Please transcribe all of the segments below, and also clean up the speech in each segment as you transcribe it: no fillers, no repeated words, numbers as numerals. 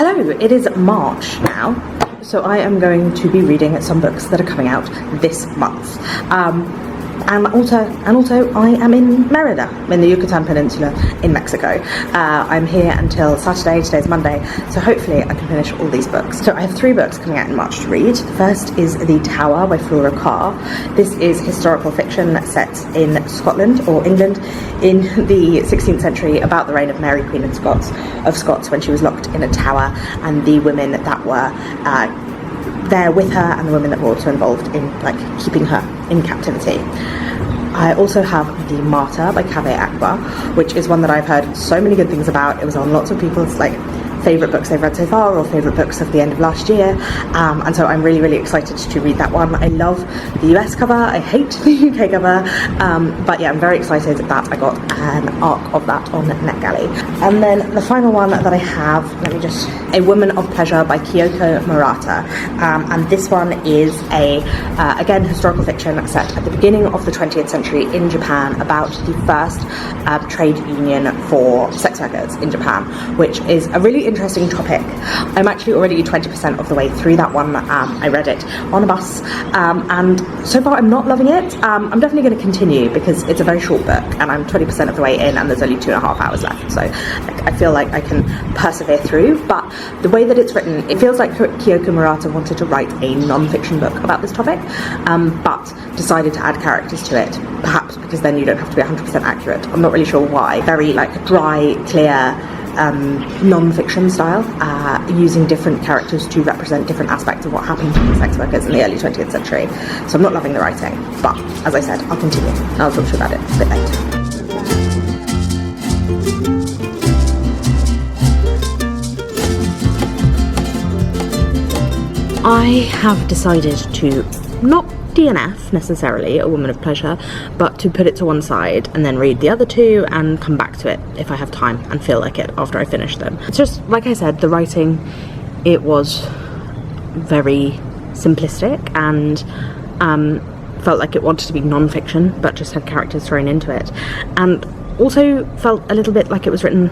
Hello, it is March now, so I am going to be reading some books that are coming out this month. And also I am in Merida, in the Yucatan Peninsula in Mexico. I'm here until Saturday. Today's Monday, so hopefully I can finish all these books. So I have 3 books coming out in March to read. The first is The Tower by Flora Carr. This is historical fiction set in Scotland or England in the 16th century, about the reign of Mary, Queen of Scots, when she was locked in a tower, and the women that were there with her, and the women that were also involved in keeping her in captivity. I also have The Martyr by Kaveh Akbar, which is one that I've heard so many good things about. It was on lots of people's favourite books they've read so far, or favourite books of the end of last year, and so I'm really excited to read that one. I love the US cover, I hate the UK cover, but yeah, I'm very excited that I got an ARC of that on NetGalley. And then the final one that I have, A Woman of Pleasure by Kyoko Murata, and this one is again, historical fiction set at the beginning of the 20th century in Japan, about the first trade union for sex workers in Japan, which is a really interesting topic. I'm actually already 20% of the way through that one. I read it on a bus, and so far I'm not loving it. I'm definitely going to continue because it's a very short book, and I'm 20% of the way in, and there's only 2.5 hours left, so I feel like I can persevere through. But the way that it's written, it feels like Kyoko Murata wanted to write a non-fiction book about this topic, but decided to add characters to it, perhaps because then you don't have to be 100% accurate. I'm not really sure why. Very dry, clear, non-fiction style, using different characters to represent different aspects of what happened to sex workers in the early 20th century. So I'm not loving the writing, but as I said, I'll continue. I'll talk to you about it a bit later. I have decided to not DNF necessarily A Woman of Pleasure, but to put it to one side and then read the other 2 and come back to it if I have time and feel like it after I finish them. It's just, like I said, the writing, it was very simplistic and felt like it wanted to be non-fiction but just had characters thrown into it, and also felt a little bit like it was written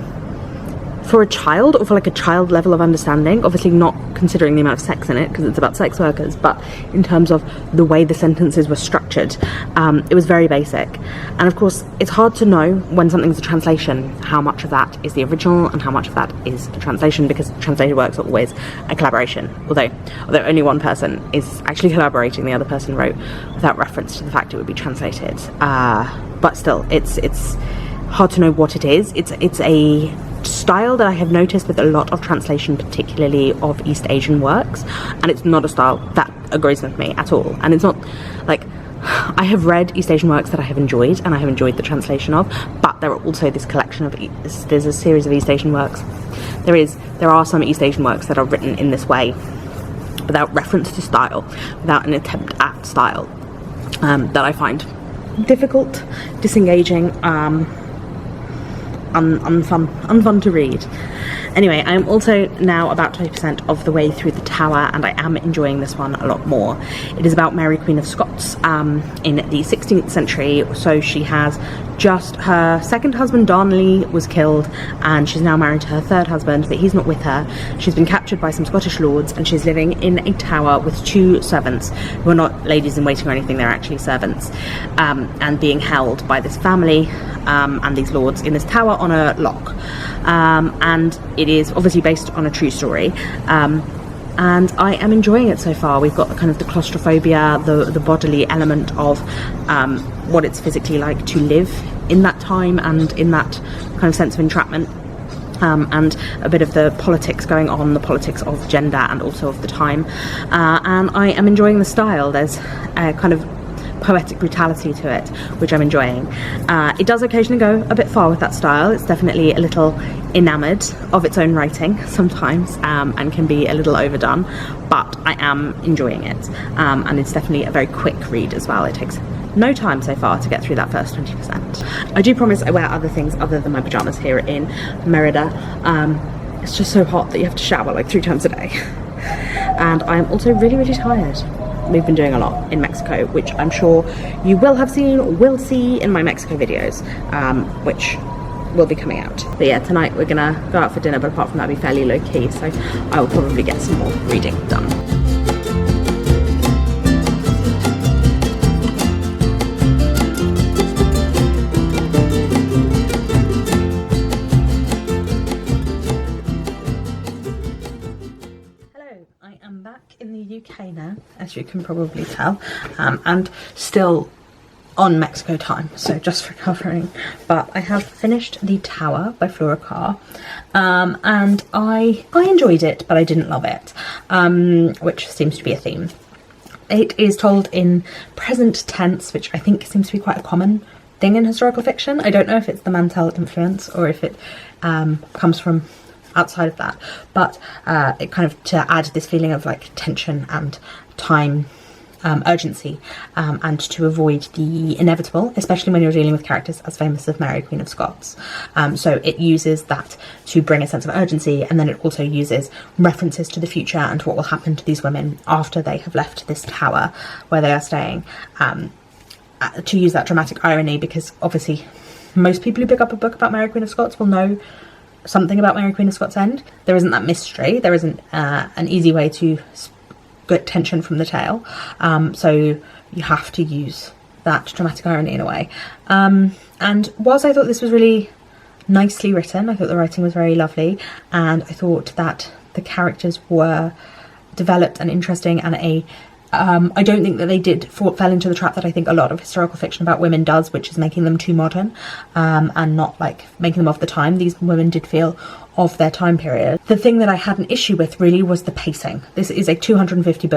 for a child, or for a child level of understanding, obviously not considering the amount of sex in it because it's about sex workers, but in terms of the way the sentences were structured, it was very basic. And of course it's hard to know when something's a translation how much of that is the original and how much of that is a translation, because translated works are always a collaboration, although only one person is actually collaborating. The other person wrote without reference to the fact it would be translated, but still it's hard to know what it is. It's a style that I have noticed with a lot of translation, particularly of East Asian works, and it's not a style that agrees with me at all. And it's not I have read East Asian works that I have enjoyed, and I have enjoyed the translation of, but there are also this collection of there's a series of East Asian works. There are some East Asian works that are written in this way without reference to style, without an attempt at style, that I find difficult, disengaging, unfun to read. Anyway, I'm also now about 20% of the way through The Tower, and I am enjoying this one a lot more. It is about Mary, Queen of Scots, in the 16th century. So she has just, her second husband Darnley was killed, and she's now married to her third husband, but he's not with her. She's been captured by some Scottish lords, and she's living in a tower with 2 servants who are not ladies in waiting or anything, they're actually servants, and being held by this family and these lords in this tower on a lock, and it is obviously based on a true story, and I am enjoying it so far. We've got the claustrophobia, the bodily element of what it's physically like to live in that time and in that kind of sense of entrapment, and a bit of the politics going on, the politics of gender and also of the time, and I am enjoying the style. There's a kind of poetic brutality to it, which I'm enjoying. It does occasionally go a bit far with that style. It's definitely a little enamoured of its own writing sometimes, and can be a little overdone, but I am enjoying it, and it's definitely a very quick read as well. It takes no time so far to get through that first 20%. I do promise I wear other things other than my pyjamas here in Merida. It's just so hot that you have to shower 3 times a day, and I'm also really tired. We've been doing a lot in Mexico, which I'm sure you will have seen or will see in my Mexico videos, which will be coming out. But yeah, tonight we're gonna go out for dinner, but apart from that, it'll be fairly low key, so I will probably get some more reading done. In the UK now, as you can probably tell, and still on Mexico time, so just recovering, but I have finished The Tower by Flora Carr, and I enjoyed it, but I didn't love it, which seems to be a theme. It is told in present tense, which I think seems to be quite a common thing in historical fiction. I don't know if it's the Mantel influence or if it comes from outside of that, but it kind of to add this feeling of like tension and time, urgency, and to avoid the inevitable, especially when you're dealing with characters as famous as Mary, Queen of Scots. So it uses that to bring a sense of urgency, and then it also uses references to the future and what will happen to these women after they have left this tower where they are staying, to use that dramatic irony, because obviously most people who pick up a book about Mary, Queen of Scots will know something about Mary, Queen of Scots End. There isn't that mystery, there isn't an easy way to get tension from the tale, so you have to use that dramatic irony in a way. And whilst I thought this was really nicely written, I thought the writing was very lovely, and I thought that the characters were developed and interesting, and I don't think that they fell into the trap that I think a lot of historical fiction about women does, which is making them too modern, and not like making them of the time. These women did feel of their time period. The thing that I had an issue with really was the pacing. This is a 250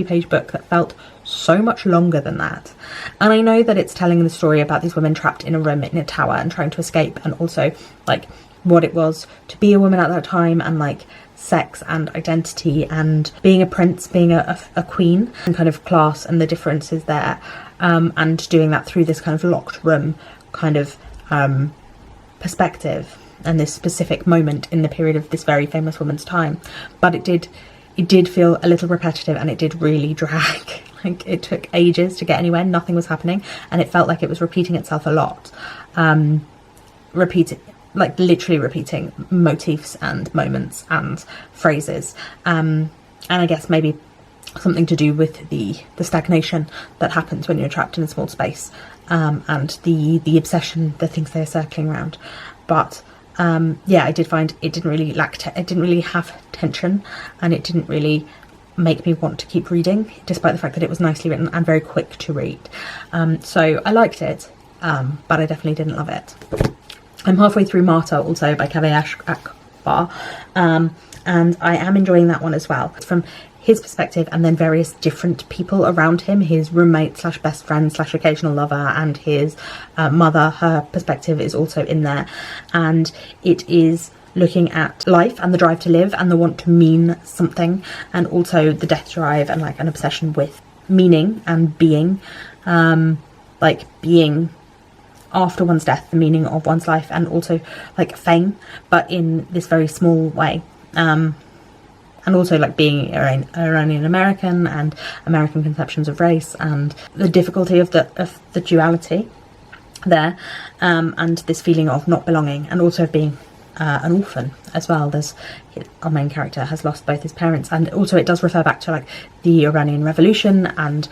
page book that felt so much longer than that. And I know that it's telling the story about these women trapped in a room in a tower and trying to escape, and also like what it was to be a woman at that time, and like sex and identity and being a prince, being a queen, and kind of class and the differences there, and doing that through this kind of locked room kind of perspective and this specific moment in the period of this very famous woman's time. But it did feel a little repetitive, and it did really drag. Like it took ages to get anywhere, nothing was happening, and it felt like it was repeating itself a lot, literally repeating motifs and moments and phrases, and I guess maybe something to do with the stagnation that happens when you're trapped in a small space, and the obsession, the things they're circling around. But yeah, I did find it didn't really it didn't really have tension, and it didn't really make me want to keep reading, despite the fact that it was nicely written and very quick to read. So I liked it, but I definitely didn't love it. I'm halfway through Marta, also by Kaveh Akbar, and I am enjoying that one as well. It's from his perspective, and then various different people around him, his roommate slash best friend slash occasional lover, and his mother. Her perspective is also in there, and it is looking at life and the drive to live and the want to mean something, and also the death drive and like an obsession with meaning and being, like being after one's death, the meaning of one's life, and also like fame, but in this very small way, and also like being Iranian American and American conceptions of race, and the difficulty of the duality there, and this feeling of not belonging, and also being an orphan as well. Our main character has lost both his parents, and also it does refer back to like the Iranian Revolution and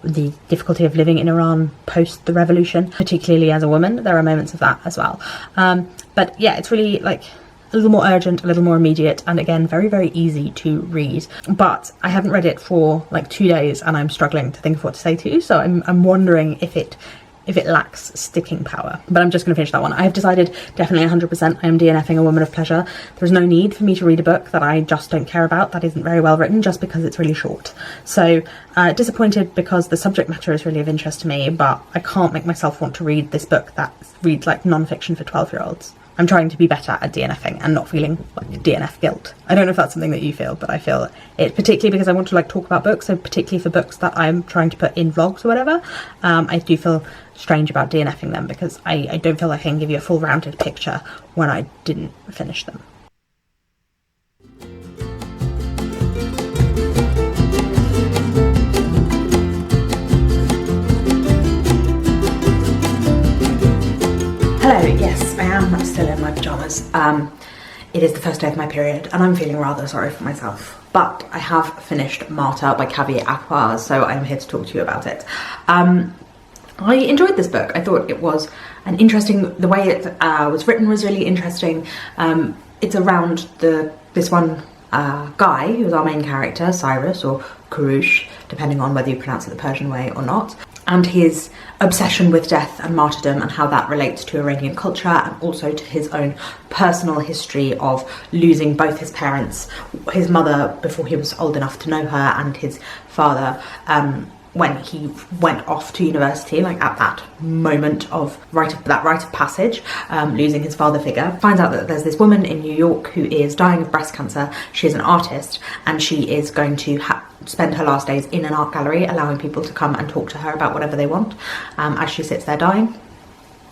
the difficulty of living in Iran post the revolution, particularly as a woman. There are moments of that as well, but yeah, it's really like a little more urgent, a little more immediate, and again very, very easy to read. But I haven't read it for like 2 days, and I'm struggling to think of what to say to you, so I'm wondering if it lacks sticking power. But I'm just going to finish that one. I have decided definitely 100% I am DNFing a woman of pleasure. There's no need for me to read a book that I just don't care about, that isn't very well written, just because it's really short. So disappointed, because the subject matter is really of interest to me, but I can't make myself want to read this book that reads like non-fiction for 12-year-olds. I'm trying to be better at DNFing and not feeling like DNF guilt. I don't know if that's something that you feel, but I feel it, particularly because I want to like talk about books, so particularly for books that I'm trying to put in vlogs or whatever, I do feel strange about DNFing them, because I don't feel like I can give you a full rounded picture when I didn't finish them. still in my pyjamas. It is the first day of my period and I'm feeling rather sorry for myself. But I have finished Marta by Caveat Aquars, so I'm here to talk to you about it. I enjoyed this book. I thought it was an interesting, the way it was written was really interesting. It's around this one guy who's our main character, Cyrus or Kurush, depending on whether you pronounce it the Persian way or not, and his obsession with death and martyrdom and how that relates to Iranian culture and also to his own personal history of losing both his parents, his mother before he was old enough to know her, and his father when he went off to university, like at that moment of rite of passage, losing his father figure. Finds out that there's this woman in New York who is dying of breast cancer. She's an artist and she is going to spend her last days in an art gallery, allowing people to come and talk to her about whatever they want as she sits there dying.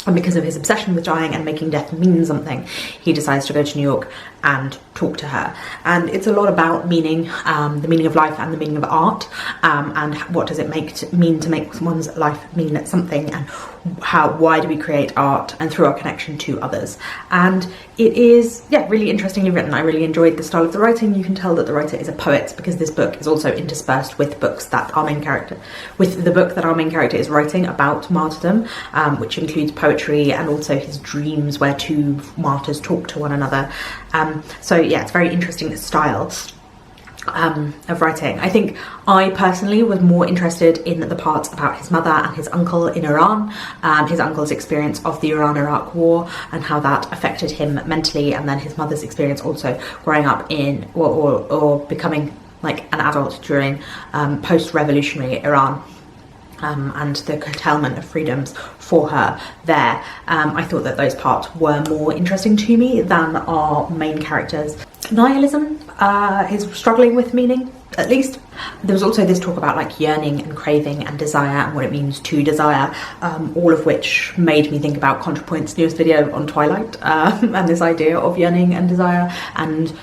And because of his obsession with dying and making death mean something, he decides to go to New York and talk to her. And it's a lot about meaning, the meaning of life and the meaning of art, and what does it mean to make someone's life mean something, and why do we create art, and through our connection to others. And it is, yeah, really interestingly written. I really enjoyed the style of the writing. You can tell that the writer is a poet because this book is also interspersed with the book that our main character is writing about martyrdom, which includes poetry and also his dreams where two martyrs talk to one another. So yeah, it's very interesting style of writing. I think I personally was more interested in the parts about his mother and his uncle in Iran, his uncle's experience of the Iran-Iraq war and how that affected him mentally, and then his mother's experience also growing up in or becoming like an adult during post-revolutionary Iran. And the curtailment of freedoms for her there. I thought that those parts were more interesting to me than our main character's nihilism, his struggling with meaning, at least. There was also this talk about like yearning and craving and desire and what it means to desire, all of which made me think about ContraPoint's newest video on Twilight, and this idea of yearning and desire and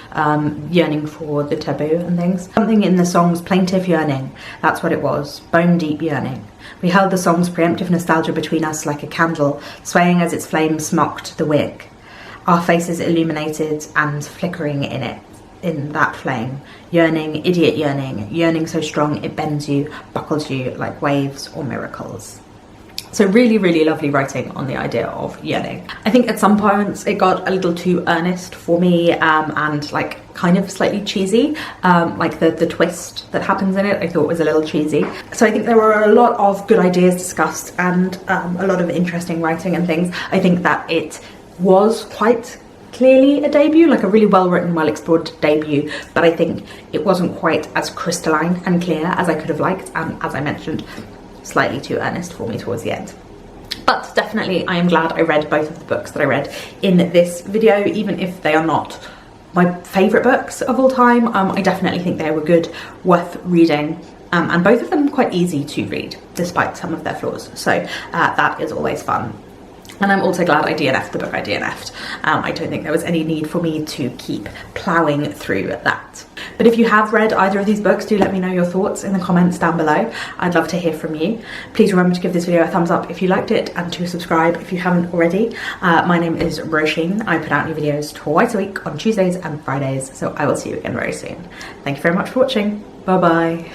yearning for the taboo and things. Something in the song's plaintive yearning, that's what it was, bone deep yearning. We held the song's preemptive nostalgia between us like a candle, swaying as its flames mocked the wick. Our faces illuminated and flickering in that flame. Yearning, idiot yearning, yearning so strong it bends you, buckles you like waves or miracles. So really, really lovely writing on the idea of yearning. I think at some points it got a little too earnest for me, and like kind of slightly cheesy. Like the twist that happens in it I thought was a little cheesy. So I think there were a lot of good ideas discussed and a lot of interesting writing and things. I think that it was quite clearly a debut, like a really well written, well explored debut, but I think it wasn't quite as crystalline and clear as I could have liked, and as I mentioned, slightly too earnest for me towards the end. But definitely I am glad I read both of the books that I read in this video, even if they are not my favourite books of all time. I definitely think they were good, worth reading, and both of them quite easy to read despite some of their flaws, so that is always fun. And I'm also glad I DNF'd the book I DNF'd. I don't think there was any need for me to keep ploughing through that. But if you have read either of these books, do let me know your thoughts in the comments down below. I'd love to hear from you. Please remember to give this video a thumbs up if you liked it, and to subscribe if you haven't already. My name is Roisin. I put out new videos twice a week on Tuesdays and Fridays, so I will see you again very soon. Thank you very much for watching. Bye bye.